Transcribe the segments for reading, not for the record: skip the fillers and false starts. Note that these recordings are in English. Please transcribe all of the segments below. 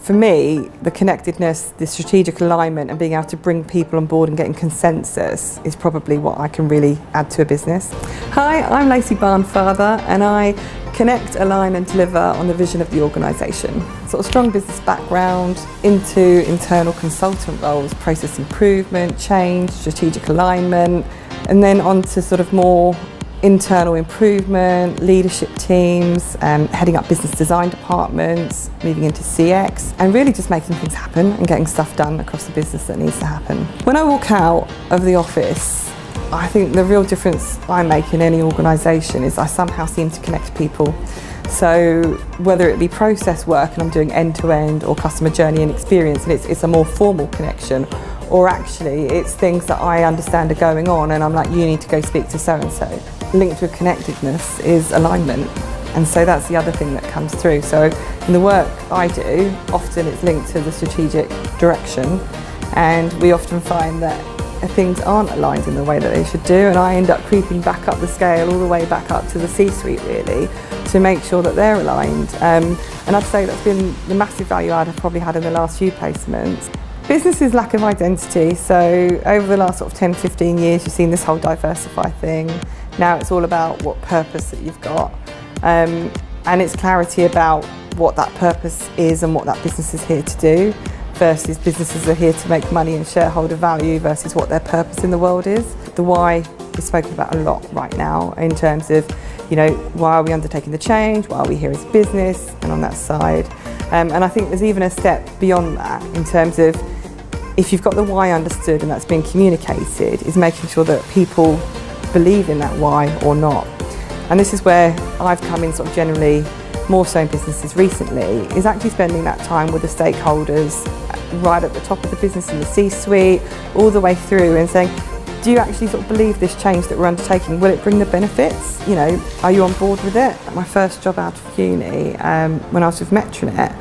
For me, the connectedness, the strategic alignment and being able to bring people on board and getting consensus is probably what I can really add to a business. Hi, I'm Lacey Barnfather and I connect, align and deliver on the vision of the organisation. Sort of strong business background into internal consultant roles, process improvement, change, strategic alignment, and then on to sort of more internal improvement, leadership teams, heading up business design departments, moving into CX, and really just making things happen and getting stuff done across the business that needs to happen. When I walk out of the office, I think the real difference I make in any organisation is I somehow seem to connect people. So whether it be process work and I'm doing end-to-end or customer journey and experience and it's a more formal connection, or actually it's things that I understand are going on and I'm like, you need to go speak to so-and-so. Linked with connectedness is alignment, and so that's the other thing that comes through. So in the work I do, often it's linked to the strategic direction, and we often find that things aren't aligned in the way that they should do, and I end up creeping back up the scale all the way back up to the C-suite really to make sure that they're aligned. And I'd say that's been the massive value add I've probably had in the last few placements. Business's lack of identity, so over the last sort of 10-15 years you've seen this whole diversify thing. Now it's all about what purpose that you've got, and it's clarity about what that purpose is and what that business is here to do, versus businesses are here to make money and shareholder value versus what their purpose in the world is. The why is spoken about a lot right now in terms of, you know, why are we undertaking the change, why are we here as a business, and on that side. And I think there's even a step beyond that in terms of if you've got the why understood and that's being communicated, is making sure that people believe in that why or not. And this is where I've come in sort of generally more so in businesses recently, is actually spending that time with the stakeholders right at the top of the business in the C-suite, all the way through, and saying, do you actually sort of believe this change that we're undertaking? Will it bring the benefits? You know, are you on board with it? My first job out of uni, when I was with Metronet,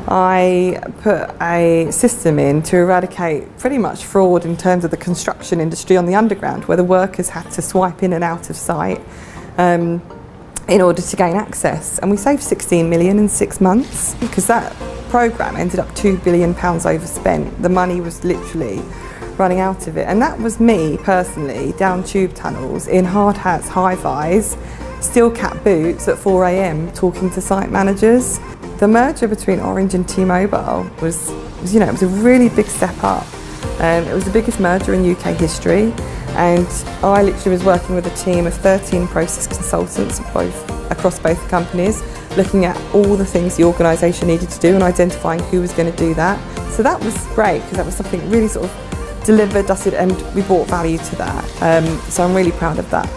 I put a system in to eradicate pretty much fraud in terms of the construction industry on the underground, where the workers had to swipe in and out of site in order to gain access. And we saved 16 million in 6 months because that programme ended up £2 billion overspent. The money was literally running out of it. And that was me personally down tube tunnels in hard hats, high vis, steel cap boots at 4 AM talking to site managers. The merger between Orange and T-Mobile was, you know, it was a really big step up. It was the biggest merger in UK history, and I literally was working with a team of 13 process consultants across both companies, looking at all the things the organisation needed to do and identifying who was going to do that. So that was great because that was something really sort of delivered, dusted, and we brought value to that. So I'm really proud of that.